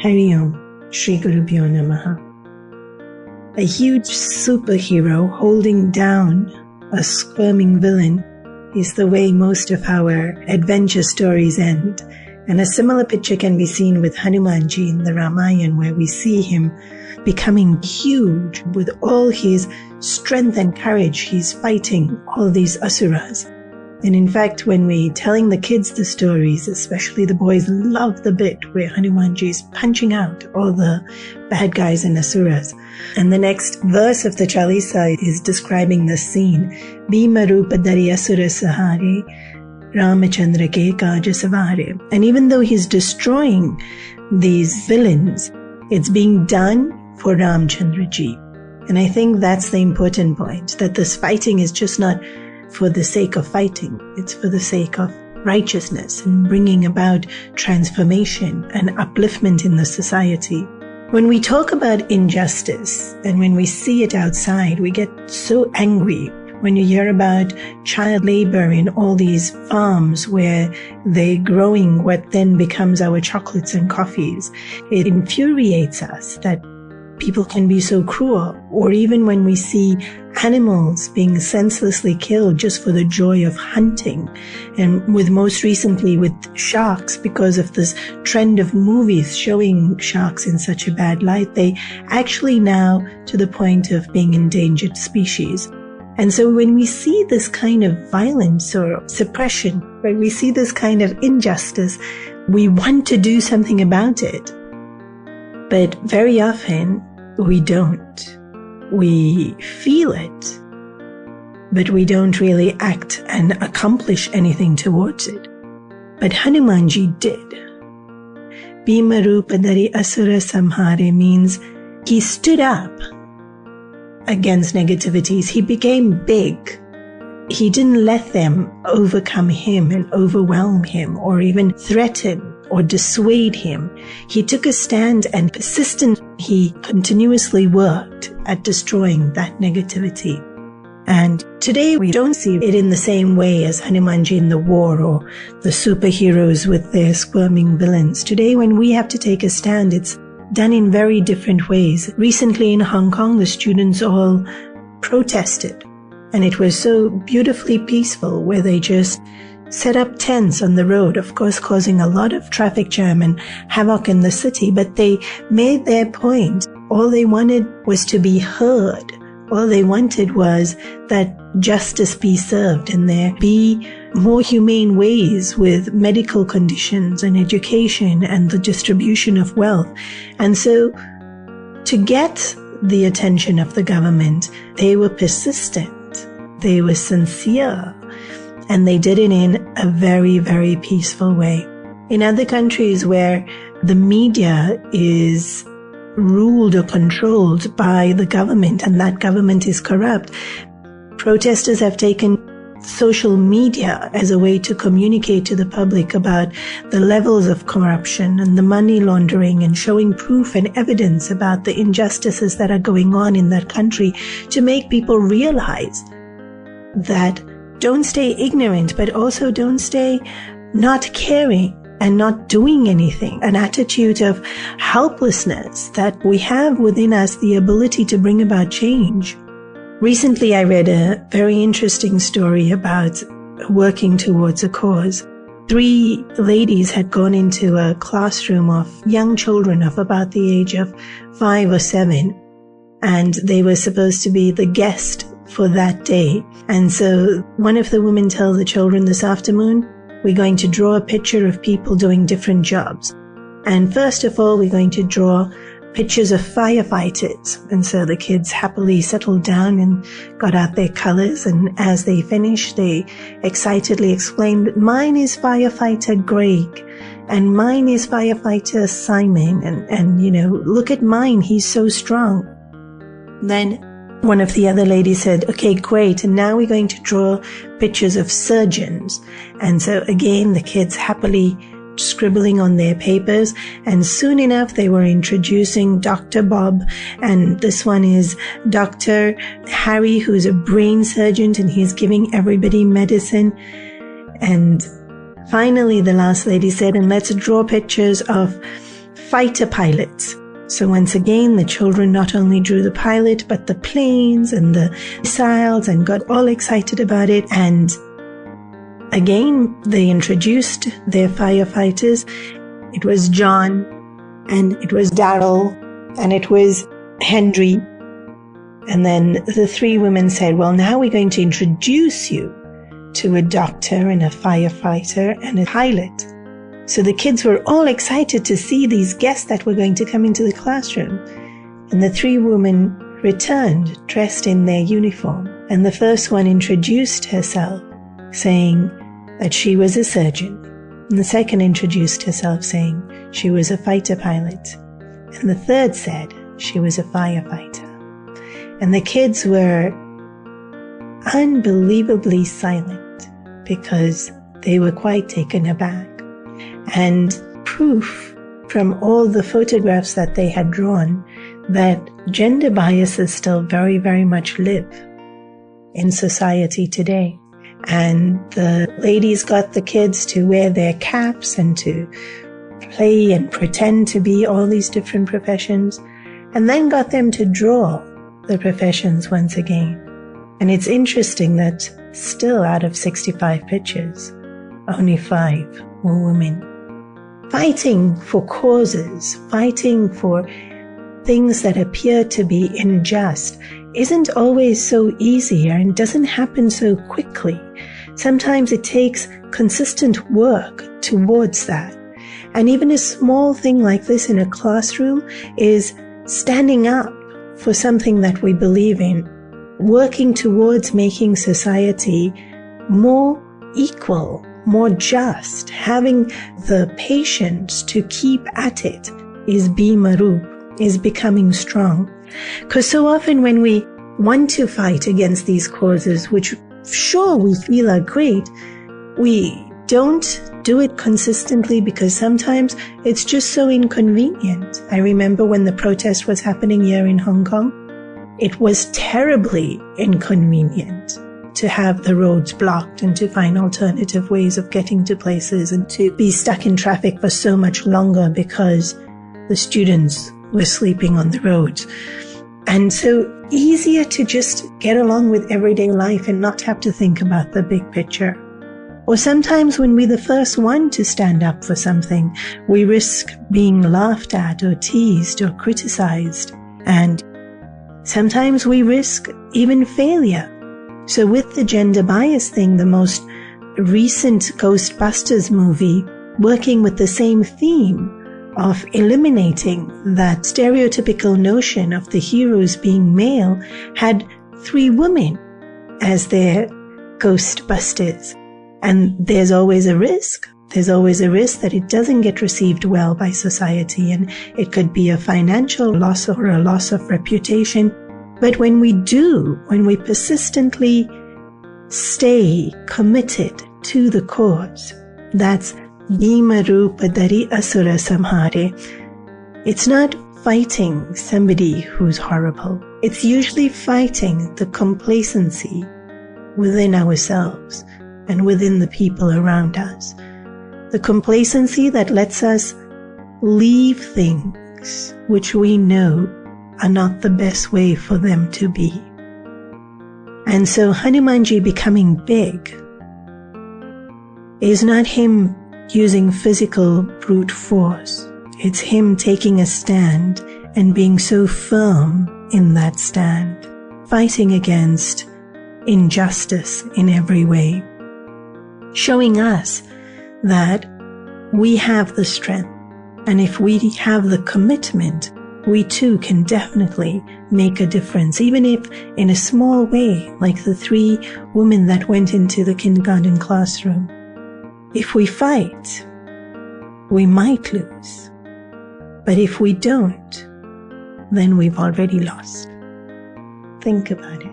Hari Om, Shri Gurubhyo Namaha. A huge superhero holding down a squirming villain is the way most of our adventure stories end. And a similar picture can be seen with Hanumanji in the Ramayana, where we see him becoming huge with all his strength and courage. He's fighting all these asuras. And in fact, when we're telling the kids the stories, especially the boys, love the bit where Hanumanji is punching out all the bad guys and asuras. And the next verse of the Chalisa is describing the scene. Bhima Rupa Dhari Asura Sahare Ramachandra Ke Kaja Savare. And even though he's destroying these villains, it's being done for Ramchandra Ji. And I think that's the important point, that this fighting is just not for the sake of fighting. It's for the sake of righteousness and bringing about transformation and upliftment in the society. When we talk about injustice and when we see it outside, we get so angry when you hear about child labor in all these farms where they're growing what then becomes our chocolates and coffees. It infuriates us that people can be so cruel. Or even when we see animals being senselessly killed just for the joy of hunting. And with most recently with sharks, because of this trend of movies showing sharks in such a bad light, they actually now to the point of being endangered species. And so when we see this kind of violence or suppression, when we see this kind of injustice, we want to do something about it. But very often we don't. We feel it, but we don't really act and accomplish anything towards it. But Hanumanji did. Bhima Rupa Dhari Asura Samhare means he stood up against negativities. He became big. He didn't let them overcome him and overwhelm him or even threaten or dissuade him. He took a stand and persistently he continuously worked at destroying that negativity. And today we don't see it in the same way as Hanumanji in the war or the superheroes with their squirming villains. Today when we have to take a stand, it's done in very different ways. Recently in Hong Kong, the students all protested, and it was so beautifully peaceful where they just set up tents on the road, of course causing a lot of traffic jam and havoc in the city, but they made their point. All they wanted was to be heard. All they wanted was that justice be served and there be more humane ways with medical conditions and education and the distribution of wealth. And so to get the attention of the government, they were persistent, they were sincere, and they did it in a very, very peaceful way. In other countries where the media is ruled or controlled by the government and that government is corrupt, protesters have taken social media as a way to communicate to the public about the levels of corruption and the money laundering and showing proof and evidence about the injustices that are going on in that country to make people realize that don't stay ignorant, but also don't stay not caring and not doing anything. An attitude of helplessness that we have within us the ability to bring about change. Recently, I read a very interesting story about working towards a cause. 3 ladies had gone into a classroom of young children of about the age of 5 or 7, and they were supposed to be the guest for that day. And so one of the women tells the children, this afternoon, we're going to draw a picture of people doing different jobs. And first of all, we're going to draw pictures of firefighters. And so the kids happily settled down and got out their colors. And as they finished, they excitedly exclaimed, mine is firefighter Greg. And mine is firefighter Simon. And look at mine. He's so strong. Then one of the other ladies said, okay, great. And now we're going to draw pictures of surgeons. And so again, the kids happily scribbling on their papers. And soon enough, they were introducing Dr. Bob. And this one is Dr. Harry, who's a brain surgeon, and he's giving everybody medicine. And finally, the last lady said, and let's draw pictures of fighter pilots. So once again, the children not only drew the pilot, but the planes and the missiles and got all excited about it. And again, they introduced their firefighters. It was John, and it was Darrell, and it was Henry. And then the three women said, well, now we're going to introduce you to a doctor and a firefighter and a pilot. So the kids were all excited to see these guests that were going to come into the classroom. And the three women returned dressed in their uniform. And the first one introduced herself, saying that she was a surgeon. And the second introduced herself, saying she was a fighter pilot. And the third said she was a firefighter. And the kids were unbelievably silent because they were quite taken aback. And proof from all the photographs that they had drawn that gender biases still very, very much live in society today. And the ladies got the kids to wear their caps and to play and pretend to be all these different professions, and then got them to draw the professions once again. And it's interesting that still out of 65 pictures, only 5 were women. Fighting for causes, fighting for things that appear to be unjust isn't always so easy and doesn't happen so quickly. Sometimes it takes consistent work towards that. And even a small thing like this in a classroom is standing up for something that we believe in, working towards making society more equal, more just, having the patience to keep at it is Bhimarup, is becoming strong. Because so often when we want to fight against these causes, which sure we feel are great, we don't do it consistently because sometimes it's just so inconvenient. I remember when the protest was happening here in Hong Kong, it was terribly inconvenient to have the roads blocked and to find alternative ways of getting to places and to be stuck in traffic for so much longer because the students were sleeping on the roads. And so easier to just get along with everyday life and not have to think about the big picture. Or sometimes when we're the first one to stand up for something, we risk being laughed at or teased or criticized. And sometimes we risk even failure. So with the gender bias thing, the most recent Ghostbusters movie, working with the same theme of eliminating that stereotypical notion of the heroes being male, had 3 women as their Ghostbusters. And there's always a risk. There's always a risk that it doesn't get received well by society, and it could be a financial loss or a loss of reputation. But when we do, when we persistently stay committed to the cause, that's Bhimarupadari Asura Samhare. It's not fighting somebody who's horrible. It's usually fighting the complacency within ourselves and within the people around us. The complacency that lets us leave things which we know are not the best way for them to be. And so Hanumanji becoming big is not him using physical brute force. It's him taking a stand and being so firm in that stand, fighting against injustice in every way, showing us that we have the strength, and if we have the commitment, we too can definitely make a difference, even if in a small way, like the 3 women that went into the kindergarten classroom. If we fight, we might lose. But if we don't, then we've already lost. Think about it.